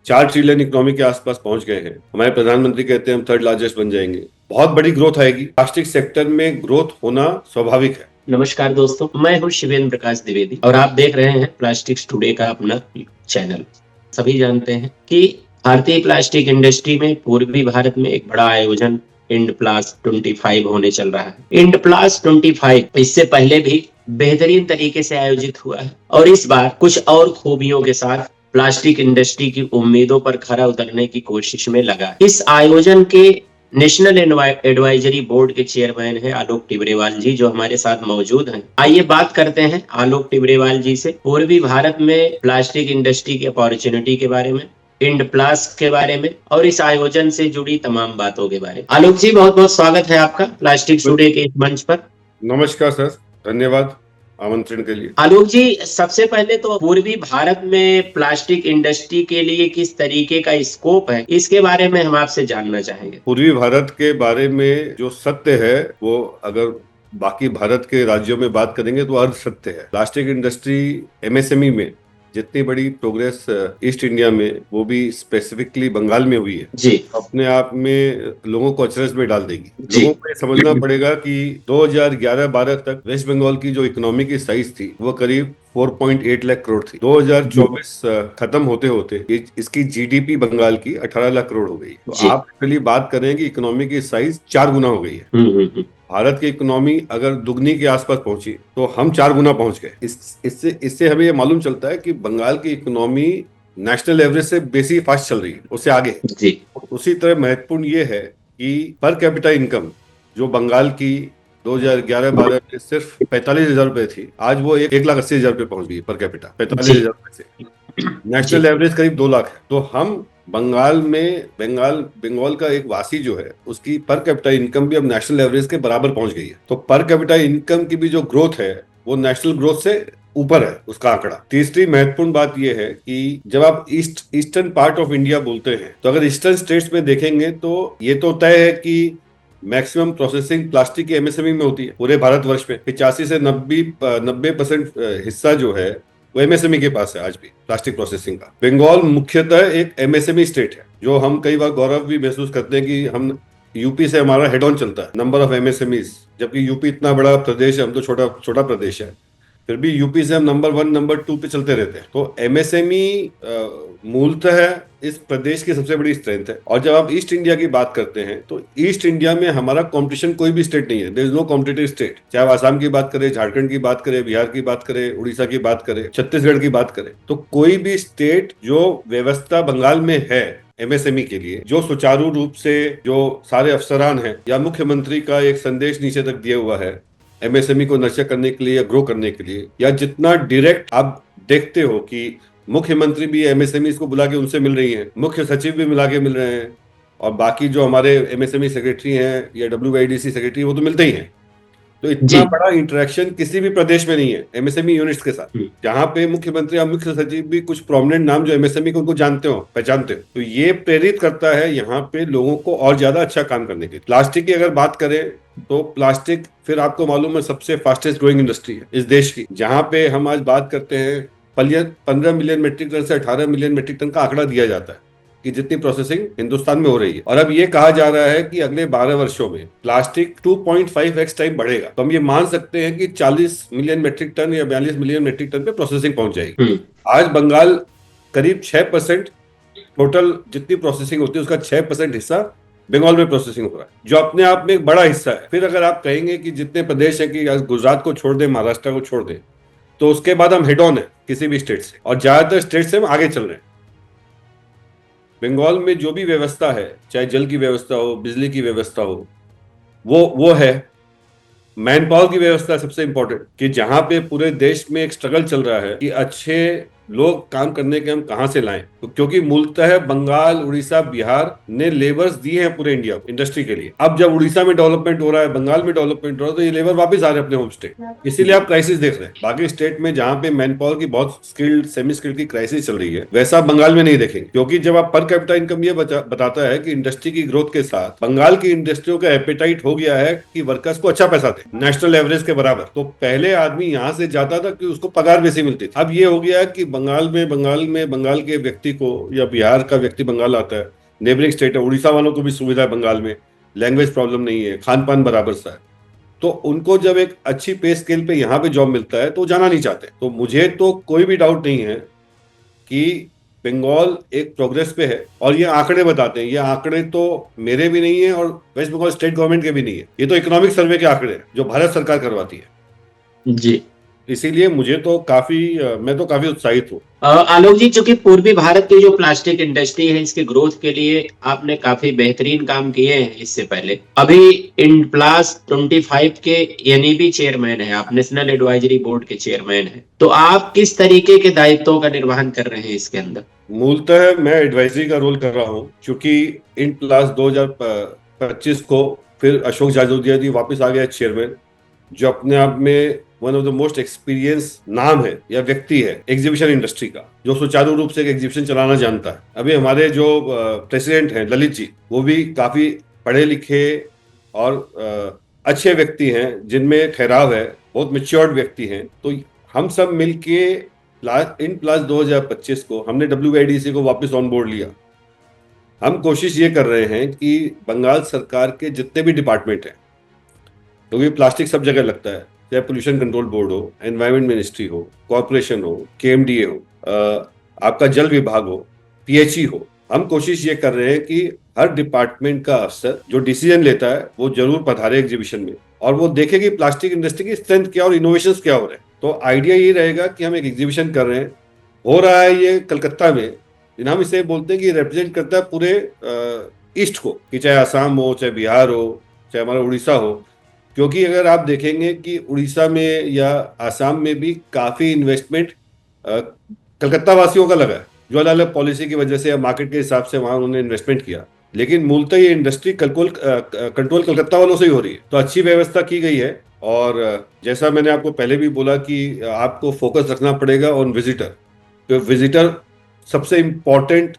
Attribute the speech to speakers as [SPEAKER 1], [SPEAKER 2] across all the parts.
[SPEAKER 1] 4 trillion economy के आसपास पहुंच गए हैं। हमारे प्रधानमंत्री कहते हैं हम थर्ड लार्जेस्ट बन जाएंगे। बहुत बड़ी ग्रोथ आएगी। प्लास्टिक सेक्टर में ग्रोथ होना स्वाभाविक है।
[SPEAKER 2] नमस्कार दोस्तों, मैं हूं शिवेंद्र प्रकाश द्विवेदी और आप देख रहे हैं प्लास्टिक्स टुडे का अपना चैनल। सभी जानते हैं कि भारतीय प्लास्टिक इंडस्ट्री में पूर्वी भारत में एक बड़ा आयोजन इंड प्लास 25 होने चल रहा है। इंड प्लास 25 इससे पहले भी बेहतरीन तरीके से आयोजित हुआ है और इस बार कुछ और खूबियों के साथ प्लास्टिक इंडस्ट्री की उम्मीदों पर खरा उतरने की कोशिश में लगा है। इस आयोजन के नेशनल एडवाइजरी बोर्ड के चेयरमैन है आलोक टिबरेवाल जी, जो हमारे साथ मौजूद हैं। आइए बात करते हैं आलोक टिबरेवाल जी से पूर्वी भारत में प्लास्टिक इंडस्ट्री की अपॉर्चुनिटी के बारे में, इंड प्लास के बारे में और इस आयोजन से जुड़ी तमाम बातों के बारे में। आलोक जी, बहुत बहुत स्वागत है आपका प्लास्टिक टुडे के इस मंच पर।
[SPEAKER 1] नमस्कार सर, धन्यवाद आमंत्रण के लिए।
[SPEAKER 2] आलोक जी, सबसे पहले तो पूर्वी भारत में प्लास्टिक इंडस्ट्री के लिए किस तरीके का स्कोप है, इसके बारे में हम आपसे जानना चाहेंगे।
[SPEAKER 1] पूर्वी भारत के बारे में जो सत्य है वो अगर बाकी भारत के राज्यों में बात करेंगे तो अर्ध सत्य है। प्लास्टिक इंडस्ट्री एमएसएमई में जितनी बड़ी प्रोग्रेस ईस्ट इंडिया में, वो भी स्पेसिफिकली बंगाल में हुई है
[SPEAKER 2] जी,
[SPEAKER 1] अपने आप में लोगों को अचरज में डाल देगी।
[SPEAKER 2] जी।
[SPEAKER 1] लोगों को ये समझना पड़ेगा कि 2011-12 तक वेस्ट बंगाल की जो इकोनॉमी की साइज थी वो करीब 4.8 लाख करोड़ थी। 2024 खत्म होते होते इसकी जीडीपी बंगाल की 18 लाख करोड़ हो गई। तो आप एक्चुअली बात करें कि इकोनॉमी की साइज 4 गुना हो गई है। भारत की इकोनॉमी अगर दुगनी के आसपास पहुंची तो हम 4 गुना पहुंच गए। इससे हमें ये मालूम चलता है कि बंगाल की इकोनॉमी नेशनल एवरेज से बेसी फास्ट चल रही है, उससे आगे
[SPEAKER 2] जी।
[SPEAKER 1] उसी तरह महत्वपूर्ण ये है कि पर कैपिटा इनकम जो बंगाल की 2011-12 में सिर्फ 45,000 रुपए थी, आज वो 1,80,000 रुपए पहुंच गई पर कैपिटा, 45,000 रुपए से। नेशनल एवरेज करीब 2 लाख है। तो हम बंगाल में बंगाल का एक वासी जो है उसकी पर कैपिटा इनकम भी अब नेशनल एवरेज के बराबर पहुंच गई है। तो पर कैपिटा इनकम की भी जो ग्रोथ है वो नेशनल ग्रोथ से ऊपर है उसका आंकड़ा। तीसरी महत्वपूर्ण बात यह है कि जब आप ईस्टर्न पार्ट ऑफ इंडिया बोलते हैं तो अगर ईस्टर्न स्टेट्स में देखेंगे तो ये तो तय है कि मैक्सिमम प्रोसेसिंग प्लास्टिक की एमएसएमई में होती है पूरे भारतवर्ष में। 85 से 90% हिस्सा जो है वो एमएसएमई के पास है आज भी प्लास्टिक प्रोसेसिंग का। बंगाल मुख्यतः एक एमएसएमई स्टेट है, जो हम कई बार गौरव भी महसूस करते हैं कि हम यूपी से हमारा हेड ऑन चलता है नंबर ऑफ एमएसएमईज, जबकि यूपी इतना बड़ा प्रदेश है, हम तो छोटा प्रदेश है, फिर भी यूपी से हम नंबर 1 नंबर 2 पे चलते रहते हैं। तो एमएसएमई मूलतः इस प्रदेश की सबसे बड़ी स्ट्रेंथ है। और जब आप ईस्ट इंडिया की बात करते हैं तो ईस्ट इंडिया में हमारा कंपटीशन कोई भी स्टेट नहीं है। There is no competitive state. चाहे आसाम की बात करें, झारखंड की बात करें, बिहार की बात करें, उड़ीसा की बात करें, छत्तीसगढ़ की बात करें, तो कोई भी स्टेट जो व्यवस्था बंगाल में है एमएसएमई के लिए, जो सुचारू रूप से जो सारे अफसरान हैं या मुख्यमंत्री का एक संदेश नीचे तक दिया हुआ है एमएसएमई को नर्चर करने के लिए या ग्रो करने के लिए, या जितना डायरेक्ट आप देखते हो कि मुख्यमंत्री भी एमएसएमई को बुला के उनसे मिल रही हैं, मुख्य सचिव भी मिला के मिल रहे हैं, और बाकी जो हमारे एमएसएमई सेक्रेटरी हैं या WIDC सेक्रेटरी वो तो मिलते ही हैं। तो इतना बड़ा इंटरेक्शन किसी भी प्रदेश में नहीं है एमएसएमई यूनिट्स के साथ, जहां पे मुख्यमंत्री और मुख्य सचिव भी कुछ प्रोमिनेंट नाम जो एमएसएमई को उनको जानते हो, पहचानते हो। तो ये प्रेरित करता है यहाँ पे लोगों को और ज्यादा अच्छा काम करने के। प्लास्टिक की अगर बात करें तो प्लास्टिक फिर आपको मालूम है सबसे फास्टेस्ट ग्रोइंग इंडस्ट्री है इस देश की, जहां पे हम आज बात करते हैं 15 मिलियन मेट्रिक टन से 18 मिलियन मेट्रिक टन का आंकड़ा दिया जाता है कि जितनी प्रोसेसिंग हिंदुस्तान में हो रही है। और अब ये कहा जा रहा है कि अगले 12 वर्षों में प्लास्टिक 2.5x टाइम बढ़ेगा। तो हम ये मान सकते हैं कि 40 मिलियन मेट्रिक टन या 42 मिलियन मेट्रिक टन पे प्रोसेसिंग पहुंच जाएगी। आज बंगाल करीब 6% टोटल जितनी प्रोसेसिंग होती है उसका 6% हिस्सा बंगाल में प्रोसेसिंग हो रहा है, जो अपने आप में एक बड़ा हिस्सा है। फिर अगर आप कहेंगे कि जितने प्रदेश है कि गुजरात को छोड़ दें, महाराष्ट्र को छोड़ दें, तो उसके बाद हम हेड ऑन है किसी भी स्टेट से, और ज्यादातर स्टेट से हम आगे चल रहे हैं। बंगाल में जो भी व्यवस्था है, चाहे जल की व्यवस्था हो, बिजली की व्यवस्था हो, वो है। मैन पावर की व्यवस्था सबसे इंपॉर्टेंट, कि जहां पे पूरे देश में एक स्ट्रगल चल रहा है कि अच्छे लोग काम करने के हम कहां से लाएं, तो क्योंकि मूलतः बंगाल, उड़ीसा, बिहार ने लेबर्स दिए हैं पूरे इंडिया को इंडस्ट्री के लिए। अब जब उड़ीसा में डेवलपमेंट हो रहा है, बंगाल में डेवलपमेंट हो रहा है, तो ये लेबर वापस आ रहे हैं अपने होम स्टेट। इसीलिए आप क्राइसिस देख रहे हैं। बाकी स्टेट में जहां पे मैन पावर की बहुत स्किल्ड, सेमी स्किल्ड की क्राइसिस चल रही है, वैसा बंगाल में नहीं देखेंगे। क्योंकि जब आप पर कैपिटा इनकम ये बताता है कि इंडस्ट्री की ग्रोथ के साथ बंगाल की इंडस्ट्रियों का एपेटाइट हो गया है कि वर्कर्स को अच्छा पैसा दे नेशनल एवरेज के बराबर। तो पहले आदमी यहां से जाता था कि उसको पगार बेसी मिलती थी, अब ये हो गया है कि बंगाल के व्यक्ति को या बिहार का व्यक्ति बंगाल आता है, नेबरिंग स्टेट है, उड़ीसा वालों को भी सुविधा है बंगाल में, लैंग्वेज प्रॉब्लम नहीं है, खान पान बराबर सा है, तो उनको जब एक अच्छी पे स्केल पे यहाँ पे जॉब मिलता है तो वो जाना नहीं चाहते। तो मुझे तो कोई भी डाउट नहीं है कि बंगाल एक प्रोग्रेस पे है, और ये आंकड़े बताते हैं, ये आंकड़े तो मेरे भी नहीं है और वेस्ट बंगाल स्टेट गवर्नमेंट के भी नहीं है, ये तो इकोनॉमिक सर्वे के आंकड़े हैं जो भारत सरकार करवाती है
[SPEAKER 2] जी।
[SPEAKER 1] इसीलिए मुझे तो मैं तो काफी उत्साहित हूँ।
[SPEAKER 2] आलोक जी, चूंकि पूर्वी भारत की जो प्लास्टिक इंडस्ट्री है, इसके ग्रोथ के लिए आपने काफी बेहतरीन काम किए हैं इससे पहले। अभी INPLAS25 के NEB चेयरमैन है आप, नेशनल एडवाइजरी बोर्ड के चेयरमैन है, तो आप किस तरीके के दायित्वों का निर्वहन कर रहे हैं इसके अंदर?
[SPEAKER 1] मूलतः मैं एडवाइजरी का रोल कर रहा हूँ, क्योंकि INPLAS 2025 को फिर अशोक जाजोदिया जी वापस आ गया चेयरमैन, जो अपने आप में one of the most experience नाम है या व्यक्ति है एग्जीबिशन इंडस्ट्री का, जो सुचारू रूप से एक एग्जीबिशन चलाना जानता है। अभी हमारे जो प्रेसिडेंट हैं ललित जी, वो भी काफी पढ़े लिखे और अच्छे व्यक्ति हैं, जिनमें ठहराव है, बहुत मैच्योर्ड व्यक्ति हैं। तो हम सब मिलके INPLAS 2025 को हमने WIDC को वापस ऑन बोर्ड लिया। हम कोशिश ये कर रहे हैं कि बंगाल सरकार के जितने भी डिपार्टमेंट हैं, क्योंकि प्लास्टिक सब जगह लगता है, चाहे पोल्यूशन कंट्रोल बोर्ड हो, एनवायरमेंट मिनिस्ट्री हो, कॉर्पोरेशन हो, KMDA हो, आपका जल विभाग हो, PHE हो, हम कोशिश ये कर रहे हैं कि हर डिपार्टमेंट का अफसर जो डिसीजन लेता है वो जरूर पधारे एग्जीबिशन में, और वो देखे कि प्लास्टिक इंडस्ट्री की स्ट्रेंथ क्या और इनोवेशन क्या हो रहे हैं। तो आइडिया ये रहेगा कि हम एक एग्जीबिशन कर रहे हैं, हो रहा है ये कलकत्ता में, जिन्हें हम इसे बोलते हैं कि रिप्रेजेंट करता है पूरे ईस्ट को, कि चाहे असम हो, चाहे बिहार हो, चाहे हमारा उड़ीसा हो। क्योंकि अगर आप देखेंगे कि उड़ीसा में या आसाम में भी काफी इन्वेस्टमेंट कलकत्ता वासियों का लगा है, जो अलग अलग पॉलिसी की वजह से या मार्केट के हिसाब से वहां उन्होंने इन्वेस्टमेंट किया, लेकिन मूलतः ये इंडस्ट्री कंट्रोल कलकत्ता वालों से ही हो रही है। तो अच्छी व्यवस्था की गई है, और जैसा मैंने आपको पहले भी बोला कि आपको फोकस रखना पड़ेगा ऑन विजिटर। तो विजिटर सबसे इम्पोर्टेंट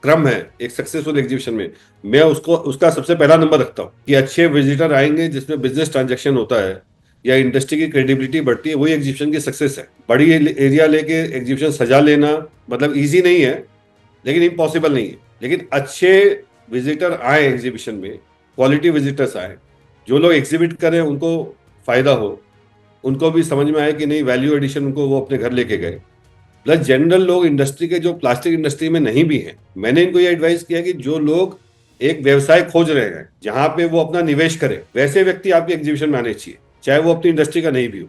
[SPEAKER 1] क्रम है एक सक्सेसफुल एग्जीबिशन में। मैं उसका सबसे पहला नंबर रखता हूँ कि अच्छे विजिटर आएंगे, जिसमें बिजनेस ट्रांजैक्शन होता है या इंडस्ट्री की क्रेडिबिलिटी बढ़ती है, वही एग्जीबिशन की सक्सेस है। बड़ी एरिया लेके एग्जीबिशन सजा लेना मतलब इजी नहीं है, लेकिन इम्पॉसिबल नहीं है। लेकिन अच्छे विजिटर आए एग्जीबिशन में, क्वालिटी विजिटर्स आए, जो लोग एग्जिबिट करें उनको फायदा हो, उनको भी समझ में आए कि नहीं वैल्यू एडिशन, उनको वो अपने घर लेके गए। प्लस जनरल लोग इंडस्ट्री के जो प्लास्टिक इंडस्ट्री में नहीं भी हैं, मैंने इनको ये एडवाइस किया कि जो लोग एक व्यवसाय खोज रहे हैं जहां पे वो अपना निवेश करें, वैसे व्यक्ति आपके एग्जीबिशन में आने चाहिए, चाहे वो अपनी इंडस्ट्री का नहीं भी हो।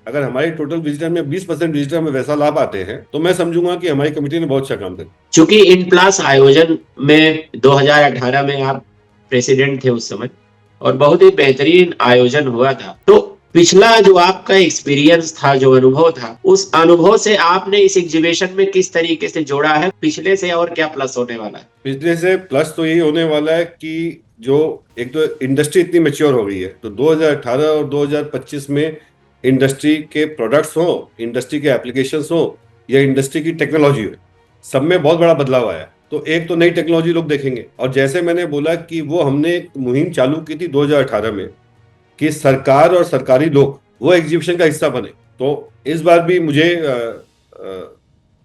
[SPEAKER 1] अगर हमारे टोटल विजिटर में 20% विजिटर में वैसा लाभ आते हैं, तो मैं समझूंगा कि हमारी कमेटी ने बहुत अच्छा काम किया।
[SPEAKER 2] चूंकि INPLAS आयोजन में 2018 में आप प्रेसिडेंट थे उस समय, और बहुत ही बेहतरीन आयोजन हुआ था, तो पिछला जो आपका एक्सपीरियंस था, जो अनुभव था, उस अनुभव से आपने इस एग्जीबिशन में किस तरीके से जोड़ा है? पिछले से और क्या प्लस होने वाला है?
[SPEAKER 1] पिछले से प्लस तो यही होने वाला है कि जो एक तो इंडस्ट्री इतनी मैच्योर हो गई है, तो 2018 और 2025 में इंडस्ट्री के प्रोडक्ट्स हो, इंडस्ट्री के एप्लीकेशंस हो या इंडस्ट्री की टेक्नोलॉजी हो, सब में बहुत बड़ा बदलाव आया। तो एक तो नई टेक्नोलॉजी लोग देखेंगे, और जैसे मैंने बोला कि वो हमने एक मुहिम चालू की थी 2018 में कि सरकार और सरकारी लोग वो एग्जीबिशन का हिस्सा बने। तो इस बार भी मुझे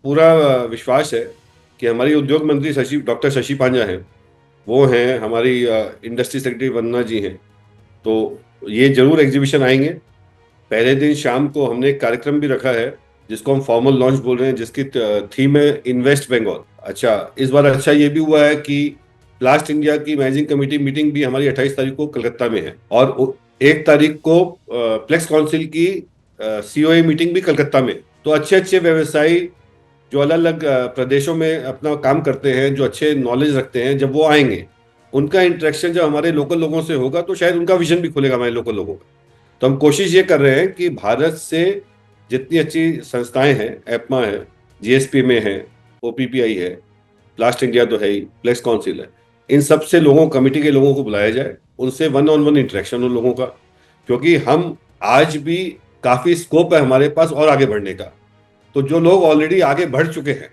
[SPEAKER 1] पूरा विश्वास है कि हमारी उद्योग मंत्री डॉक्टर शशि पांजा हैं, वो हैं, हमारी इंडस्ट्री सेक्रेटरी वंदना जी हैं, तो ये जरूर एग्जीबिशन आएंगे। पहले दिन शाम को हमने एक कार्यक्रम भी रखा है जिसको हम फॉर्मल लॉन्च बोल रहे हैं, जिसकी थीम है इन्वेस्ट बंगाल। अच्छा, इस बार अच्छा ये भी हुआ है कि प्लास्ट इंडिया की मैनेजिंग कमेटी मीटिंग भी हमारी 28 तारीख को कलकत्ता में है, और 1 तारीख को प्लेक्स काउंसिल की COA मीटिंग भी कलकत्ता में। तो अच्छे अच्छे व्यवसायी जो अलग अलग प्रदेशों में अपना काम करते हैं, जो अच्छे नॉलेज रखते हैं, जब वो आएंगे, उनका इंटरेक्शन जब हमारे लोकल लोगों से होगा, तो शायद उनका विजन भी खुलेगा हमारे लोकल लोगों का। तो हम कोशिश ये कर रहे हैं कि भारत से जितनी अच्छी संस्थाएं हैं, एपमा है, GSP में है, OPPI है, प्लास्ट इंडिया तो है ही, प्लेक्स काउंसिल है, इन सब से लोगों, कमेटी के लोगों को बुलाया जाए, उनसे 1-on-1 इंटरेक्शन उन लोगों का, क्योंकि हम आज भी काफी स्कोप है हमारे पास और आगे बढ़ने का। तो जो लोग ऑलरेडी आगे बढ़ चुके हैं,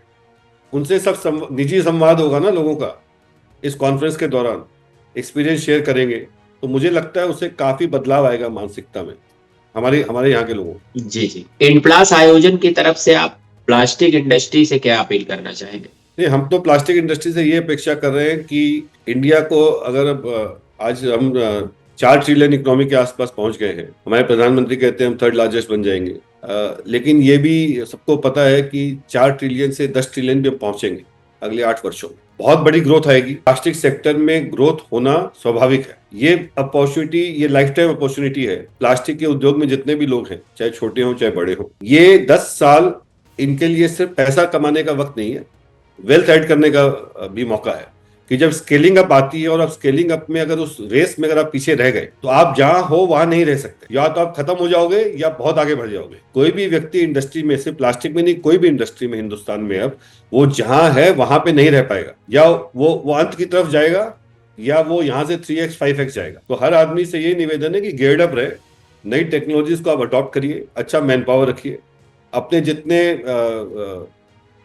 [SPEAKER 1] उनसे सब निजी संवाद होगा ना लोगों का, इस कॉन्फ्रेंस के दौरान एक्सपीरियंस शेयर करेंगे, तो मुझे लगता है उससे काफी बदलाव आएगा मानसिकता में हमारे यहाँ के लोगों।
[SPEAKER 2] जी जी। INPLAS आयोजन की तरफ से आप प्लास्टिक इंडस्ट्री से क्या अपील करना चाहेंगे?
[SPEAKER 1] नहीं, हम तो प्लास्टिक इंडस्ट्री से ये अपेक्षा कर रहे हैं कि इंडिया को अगर आज हम 4 ट्रिलियन इकोनॉमी के आसपास पहुंच गए हैं, हमारे प्रधानमंत्री कहते हैं हम थर्ड लार्जेस्ट बन जाएंगे, लेकिन ये भी सबको पता है कि 4 ट्रिलियन से 10 ट्रिलियन भी हम पहुंचेंगे अगले 8 वर्षों में। बहुत बड़ी ग्रोथ आएगी। प्लास्टिक सेक्टर में ग्रोथ होना स्वाभाविक है। ये अपॉर्चुनिटी, ये लाइफ टाइम अपॉर्चुनिटी है। प्लास्टिक के उद्योग में जितने भी लोग हैं, चाहे छोटे हों चाहे बड़े हों, ये 10 साल इनके लिए सिर्फ पैसा कमाने का वक्त नहीं है, वेल्थ ऐड करने का भी मौका है। कि जब स्केलिंग अप आती है और आप स्केलिंग अप में अगर उस रेस में अगर आप पीछे रह गए तो आप जहां हो वहां नहीं रह सकते, या तो आप खत्म हो जाओगे या बहुत आगे बढ़ जाओगे। कोई भी व्यक्ति इंडस्ट्री में से, प्लास्टिक में नहीं, कोई भी इंडस्ट्री में हिंदुस्तान में अब वो जहां है वहां पे नहीं रह पाएगा, या वो अंत की तरफ जाएगा, या वो यहां से 3x 5x जाएगा। तो हर आदमी से यही निवेदन है कि गेयर्ड अप रहे, नई टेक्नोलॉजीज को आप अडॉप्ट करिए, अच्छा मैन पावर रखिए, अपने जितने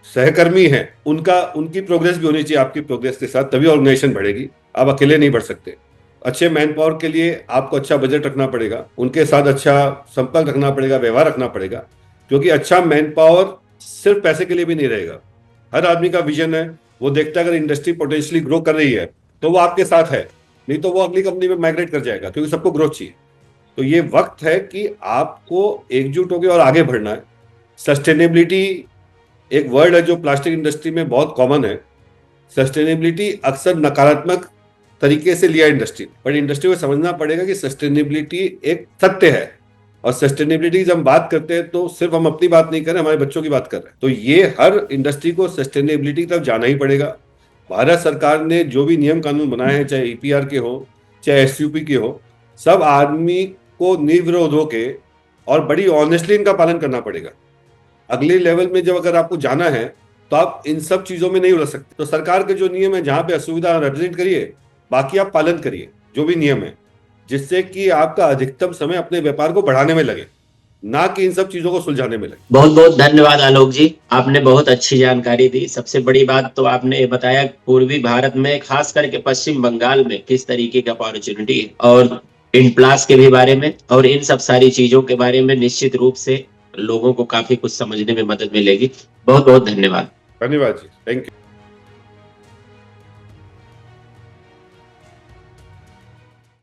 [SPEAKER 1] सहकर्मी हैं उनकी प्रोग्रेस भी होनी चाहिए आपकी प्रोग्रेस के साथ, तभी ऑर्गेनाइजेशन बढ़ेगी। आप अकेले नहीं बढ़ सकते। अच्छे मैन पावर के लिए आपको अच्छा बजट रखना पड़ेगा, उनके साथ अच्छा संपर्क रखना पड़ेगा, व्यवहार रखना पड़ेगा, क्योंकि अच्छा मैन पावर सिर्फ पैसे के लिए भी नहीं रहेगा। हर आदमी का विजन है, वो देखता है अगर इंडस्ट्री पोटेंशियली ग्रो कर रही है तो वो आपके साथ है, नहीं तो वो अगली कंपनी में माइग्रेट कर जाएगा, क्योंकि सबको ग्रोथ चाहिए। तो ये वक्त है कि आपको एकजुट होकर और आगे बढ़ना है। सस्टेनेबिलिटी एक वर्ड है जो प्लास्टिक इंडस्ट्री में बहुत कॉमन है। सस्टेनेबिलिटी अक्सर नकारात्मक तरीके से लिया इंडस्ट्री, पर इंडस्ट्री को समझना पड़ेगा कि सस्टेनेबिलिटी एक सत्य है, और सस्टेनेबिलिटी जब हम बात करते हैं तो सिर्फ हम अपनी बात नहीं कर रहे, हमारे बच्चों की बात कर रहे हैं। तो ये हर इंडस्ट्री को सस्टेनेबिलिटी की तरफ जाना ही पड़ेगा। भारत सरकार ने जो भी नियम कानून बनाए हैं, चाहे EPR के हो चाहे SUP के हो, सब आदमी को निर्विरोध होके और बड़ी ऑनेस्टली इनका पालन करना पड़ेगा। अगले लेवल में जब अगर आपको जाना है तो आप इन सब चीजों में नहीं उलझ सकते। तो सरकार के जो नियम है, जहां पे असुविधा रिप्रेजेंट करिए, बाकी आप पालन करिए जो भी नियम है, जिससे कि आपका अधिकतम समय अपने व्यापार को बढ़ाने में लगे, ना कि इन सब चीजों को सुलझाने में लगे।
[SPEAKER 2] बहुत बहुत धन्यवाद आलोक जी, आपने बहुत अच्छी जानकारी दी। सबसे बड़ी बात तो आपने ये बताया पूर्वी भारत में, खास करके पश्चिम बंगाल में किस तरीके की अपॉर्चुनिटी है, और इन प्लास के भी बारे में और इन सब सारी चीजों के बारे में निश्चित रूप से लोगों को काफी कुछ समझने में मदद मिलेगी। बहुत बहुत धन्यवाद।
[SPEAKER 1] धन्यवाद जी, थैंक यू।